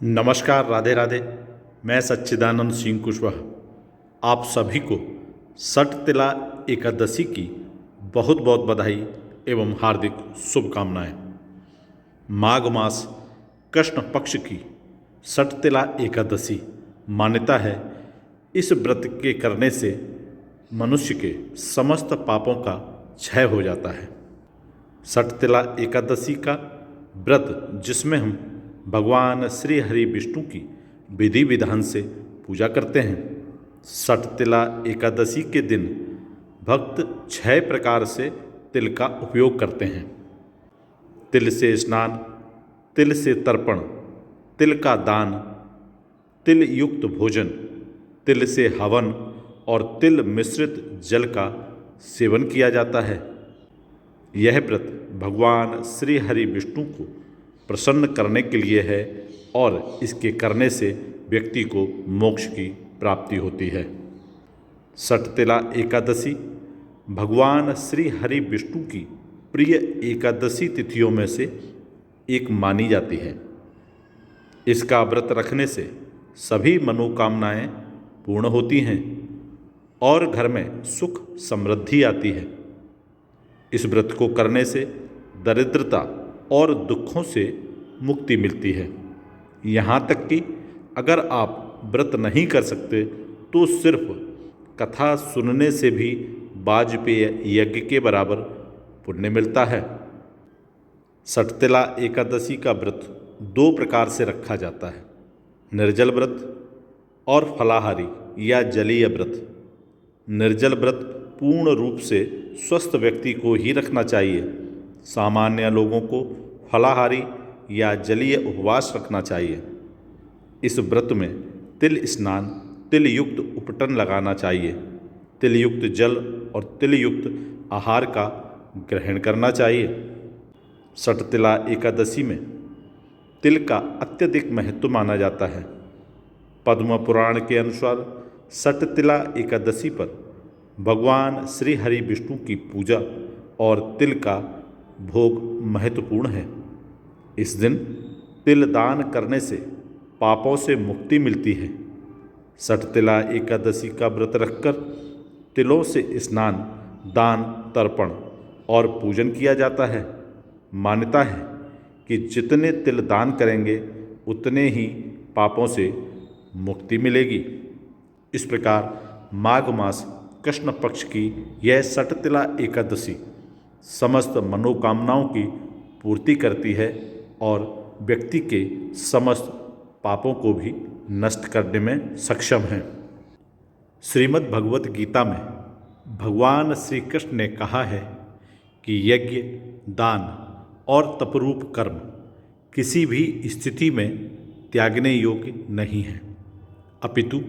नमस्कार, राधे राधे। मैं सच्चिदानंद सिंह कुशवाहा आप सभी को सट तिला एकादशी की बहुत बहुत बधाई एवं हार्दिक शुभकामनाएं। माघ मास कृष्ण पक्ष की सट तिला एकादशी मान्यता है। इस व्रत के करने से मनुष्य के समस्त पापों का क्षय हो जाता है। सट तिला एकादशी का व्रत जिसमें हम भगवान श्री हरि विष्णु की विधि विधान से पूजा करते हैं। सट तिला एकादशी के दिन भक्त 6 प्रकार से तिल का उपयोग करते हैं। तिल से स्नान, तिल से तर्पण, तिल का दान, तिल युक्त भोजन, तिल से हवन और तिल मिश्रित जल का सेवन किया जाता है। यह व्रत भगवान श्री हरि विष्णु को प्रसन्न करने के लिए है और इसके करने से व्यक्ति को मोक्ष की प्राप्ति होती है। सट तिला एकादशी भगवान श्री हरि विष्णु की प्रिय एकादशी तिथियों में से एक मानी जाती है। इसका व्रत रखने से सभी मनोकामनाएं पूर्ण होती हैं और घर में सुख समृद्धि आती है। इस व्रत को करने से दरिद्रता और दुखों से मुक्ति मिलती है। यहाँ तक कि अगर आप व्रत नहीं कर सकते तो सिर्फ कथा सुनने से भी वाजपेय यज्ञ के बराबर पुण्य मिलता है। सट तिला एकादशी का व्रत 2 प्रकार से रखा जाता है, निर्जल व्रत और फलाहारी या जलीय व्रत। निर्जल व्रत पूर्ण रूप से स्वस्थ व्यक्ति को ही रखना चाहिए। सामान्य लोगों को फलाहारी या जलीय उपवास रखना चाहिए। इस व्रत में तिल स्नान, तिल युक्त उपटन लगाना चाहिए। तिल युक्त जल और तिल युक्त आहार का ग्रहण करना चाहिए। सट तिला एकादशी में तिल का अत्यधिक महत्व माना जाता है। पद्म पुराण के अनुसार सट तिला एकादशी पर भगवान श्री हरि विष्णु की पूजा और तिल का भोग महत्वपूर्ण है। इस दिन तिल दान करने से पापों से मुक्ति मिलती है। सट तिला एकादशी का व्रत रखकर तिलों से स्नान, दान, तर्पण और पूजन किया जाता है। मान्यता है कि जितने तिल दान करेंगे उतने ही पापों से मुक्ति मिलेगी। इस प्रकार माघ मास कृष्ण पक्ष की यह सट तिला एकादशी समस्त मनोकामनाओं की पूर्ति करती है और व्यक्ति के समस्त पापों को भी नष्ट करने में सक्षम है। श्रीमद् भगवत गीता में भगवान श्री कृष्ण ने कहा है कि यज्ञ, दान और तपरूप कर्म किसी भी स्थिति में त्यागने योग्य नहीं है, अपितु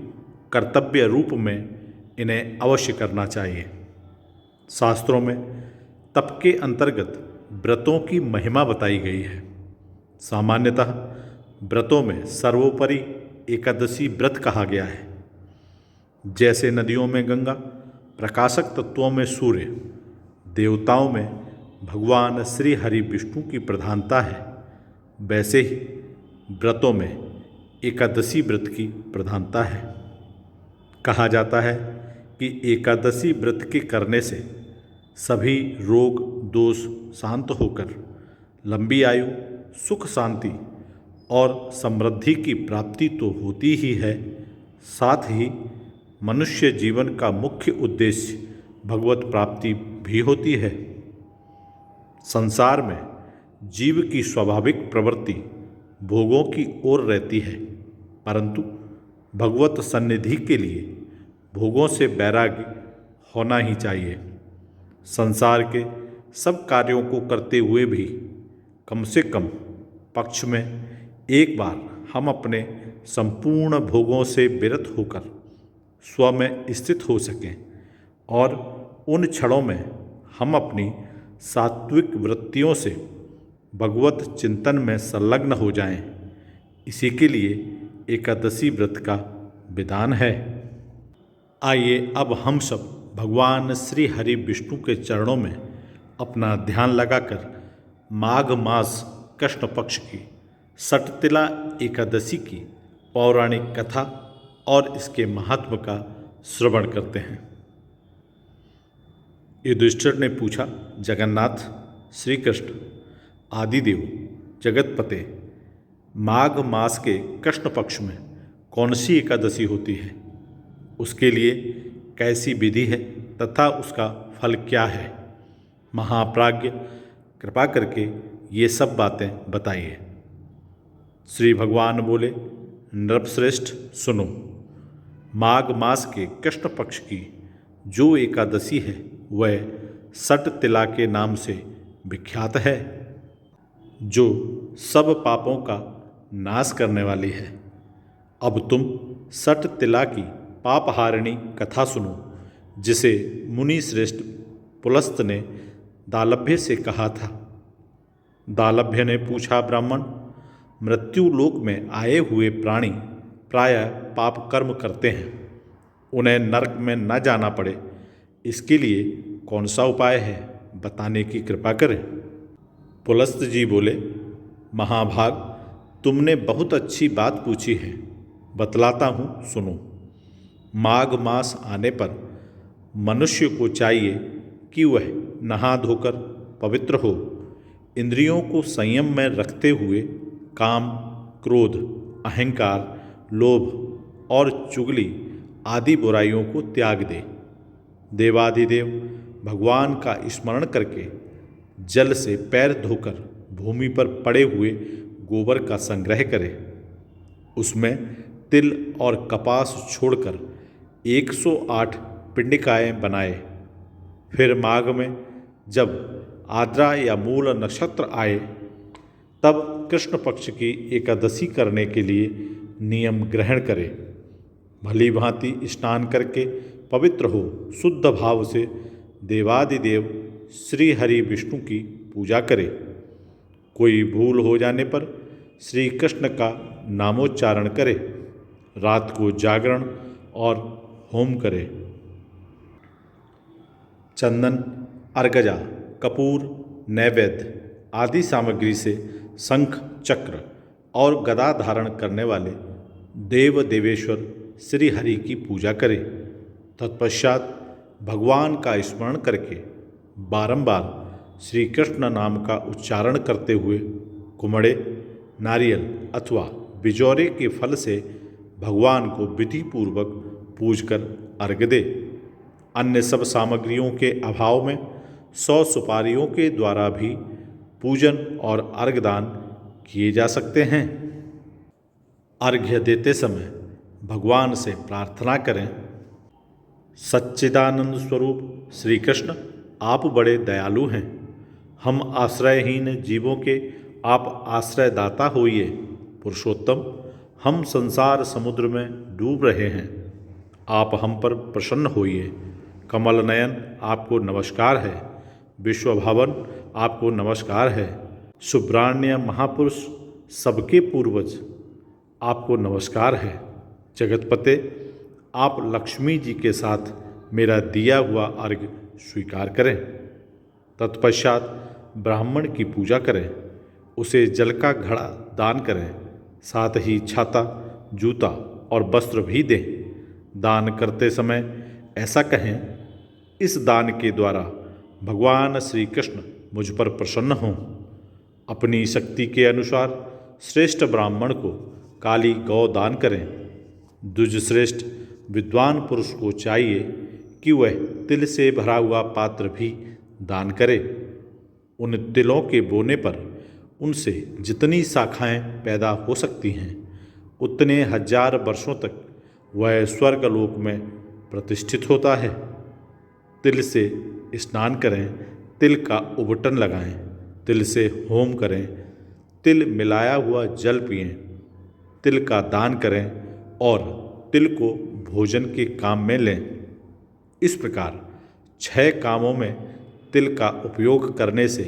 कर्तव्य रूप में इन्हें अवश्य करना चाहिए। शास्त्रों में तप के अंतर्गत व्रतों की महिमा बताई गई है। सामान्यतः व्रतों में सर्वोपरि एकादशी व्रत कहा गया है। जैसे नदियों में गंगा, प्रकाशक तत्वों में सूर्य, देवताओं में भगवान श्री हरि विष्णु की प्रधानता है, वैसे ही व्रतों में एकादशी व्रत की प्रधानता है। कहा जाता है कि एकादशी व्रत के करने से सभी रोग दोष शांत होकर लंबी आयु, सुख, शांति और समृद्धि की प्राप्ति तो होती ही है, साथ ही मनुष्य जीवन का मुख्य उद्देश्य भगवत प्राप्ति भी होती है। संसार में जीव की स्वाभाविक प्रवृत्ति भोगों की ओर रहती है, परंतु भगवत सन्निधि के लिए भोगों से वैराग्य होना ही चाहिए। संसार के सब कार्यों को करते हुए भी कम से कम पक्ष में एक बार हम अपने संपूर्ण भोगों से विरत होकर स्व में स्थित हो सकें और उन क्षणों में हम अपनी सात्विक वृत्तियों से भगवत चिंतन में संलग्न हो जाएं। इसी के लिए एकादशी व्रत का विधान है। आइए अब हम सब भगवान श्री हरि विष्णु के चरणों में अपना ध्यान लगाकर माघ मास कृष्ण पक्ष की सटतिला एकादशी की पौराणिक कथा और इसके महात्म का श्रवण करते हैं। युधिष्ठिर ने पूछा, जगन्नाथ, श्री कृष्ण, आदिदेव, जगतपते, माघ मास के कृष्ण पक्ष में कौन सी एकादशी होती है? उसके लिए कैसी विधि है तथा उसका फल क्या है? महाप्राज्ञ, कृपा करके ये सब बातें बताइए। श्री भगवान बोले, नृपश्रेष्ठ, सुनो। माघ मास के कृष्ण पक्ष की जो एकादशी है वह सटतिला के नाम से विख्यात है, जो सब पापों का नाश करने वाली है। अब तुम सटतिला की पापहारिणी कथा सुनो, जिसे मुनि श्रेष्ठ पुलस्त ने दालभ्य से कहा था। दालभ्य ने पूछा, ब्राह्मण, मृत्यु लोक में आए हुए प्राणी प्रायः पाप कर्म करते हैं, उन्हें नरक में न जाना पड़े, इसके लिए कौन सा उपाय है, बताने की कृपा करें। पुलस्त जी बोले, महाभाग, तुमने बहुत अच्छी बात पूछी है, बतलाता हूँ, सुनो। माघ मास आने पर मनुष्य को चाहिए कि वह नहा धोकर पवित्र हो, इंद्रियों को संयम में रखते हुए काम, क्रोध, अहंकार, लोभ और चुगली आदि बुराइयों को त्याग दे। देवाधिदेव भगवान का स्मरण करके जल से पैर धोकर भूमि पर पड़े हुए गोबर का संग्रह करे, उसमें तिल और कपास छोड़कर 108 पिंडिकाएँ बनाए। फिर माघ में जब आद्रा या मूल नक्षत्र आए तब कृष्ण पक्ष की एकादशी करने के लिए नियम ग्रहण करे। भली भांति स्नान करके पवित्र हो शुद्ध भाव से देवादिदेव श्री हरि विष्णु की पूजा करे। कोई भूल हो जाने पर श्री कृष्ण का नामोच्चारण करे। रात को जागरण और होम करे। चंदन, अर्गजा, कपूर, नैवेद्य आदि सामग्री से शंख, चक्र और गदा धारण करने वाले देव देवेश्वर श्री हरि की पूजा करे। तत्पश्चात भगवान का स्मरण करके बारंबार श्री कृष्ण नाम का उच्चारण करते हुए कुमड़े, नारियल अथवा बिजौरे के फल से भगवान को विधि पूर्वक पूजकर अर्घ्य दे। अन्य सब सामग्रियों के अभाव में 100 सुपारियों के द्वारा भी पूजन और अर्घ्यदान किए जा सकते हैं। अर्घ्य देते समय भगवान से प्रार्थना करें, सच्चिदानंद स्वरूप श्री कृष्ण, आप बड़े दयालु हैं। हम आश्रयहीन जीवों के आप आश्रयदाता होइए। पुरुषोत्तम, हम संसार समुद्र में डूब रहे हैं, आप हम पर प्रसन्न होइए। कमल नयन, आपको नमस्कार है। विश्वभावन, आपको नमस्कार है। सुब्राण्य महापुरुष, सबके पूर्वज, आपको नमस्कार है। जगतपते, आप लक्ष्मी जी के साथ मेरा दिया हुआ अर्घ्य स्वीकार करें। तत्पश्चात ब्राह्मण की पूजा करें, उसे जल का घड़ा दान करें, साथ ही छाता, जूता और वस्त्र भी दें। दान करते समय ऐसा कहें, इस दान के द्वारा भगवान श्री कृष्ण मुझ पर प्रसन्न हों। अपनी शक्ति के अनुसार श्रेष्ठ ब्राह्मण को काली गौ दान करें। द्विजश्रेष्ठ विद्वान पुरुष को चाहिए कि वह तिल से भरा हुआ पात्र भी दान करे। उन तिलों के बोने पर उनसे जितनी शाखाएं पैदा हो सकती हैं, उतने 1000 वर्षों तक वह स्वर्गलोक में प्रतिष्ठित होता है। तिल से स्नान करें, तिल का उबटन लगाएं, तिल से होम करें, तिल मिलाया हुआ जल पिएं, तिल का दान करें और तिल को भोजन के काम में लें। इस प्रकार 6 कामों में तिल का उपयोग करने से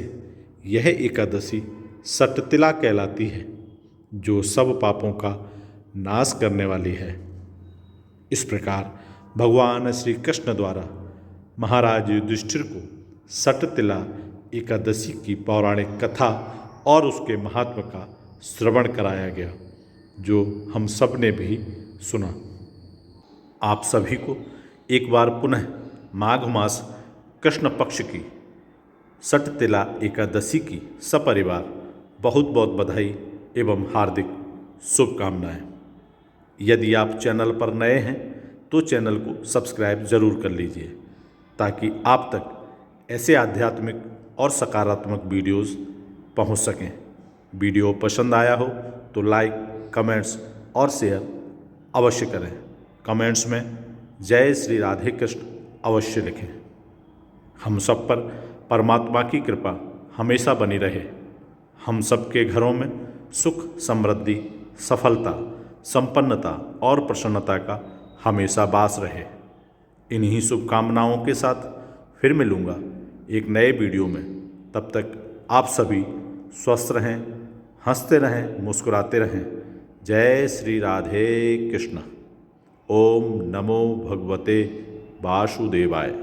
यह एकादशी सटतिला कहलाती है, जो सब पापों का नाश करने वाली है। इस प्रकार भगवान श्री कृष्ण द्वारा महाराज युधिष्ठिर को सटतिला एकादशी की पौराणिक कथा और उसके महात्म का श्रवण कराया गया, जो हम सब ने भी सुना। आप सभी को एक बार पुनः माघ मास कृष्ण पक्ष की सटतिला एकादशी की सपरिवार बहुत बहुत बधाई एवं हार्दिक शुभकामनाएं। यदि आप चैनल पर नए हैं तो चैनल को सब्सक्राइब ज़रूर कर लीजिए, ताकि आप तक ऐसे आध्यात्मिक और सकारात्मक वीडियोस पहुंच सकें। वीडियो पसंद आया हो तो लाइक, कमेंट्स और शेयर अवश्य करें। कमेंट्स में जय श्री राधे कृष्ण अवश्य लिखें। हम सब पर परमात्मा की कृपा हमेशा बनी रहे। हम सबके घरों में सुख, समृद्धि, सफलता, संपन्नता और प्रसन्नता का हमेशा वास रहे। इन्हीं शुभकामनाओं के साथ फिर मिलूँगा एक नए वीडियो में। तब तक आप सभी स्वस्थ रहें, हंसते रहें, मुस्कुराते रहें। जय श्री राधे कृष्ण। ओम नमो भगवते वासुदेवाय।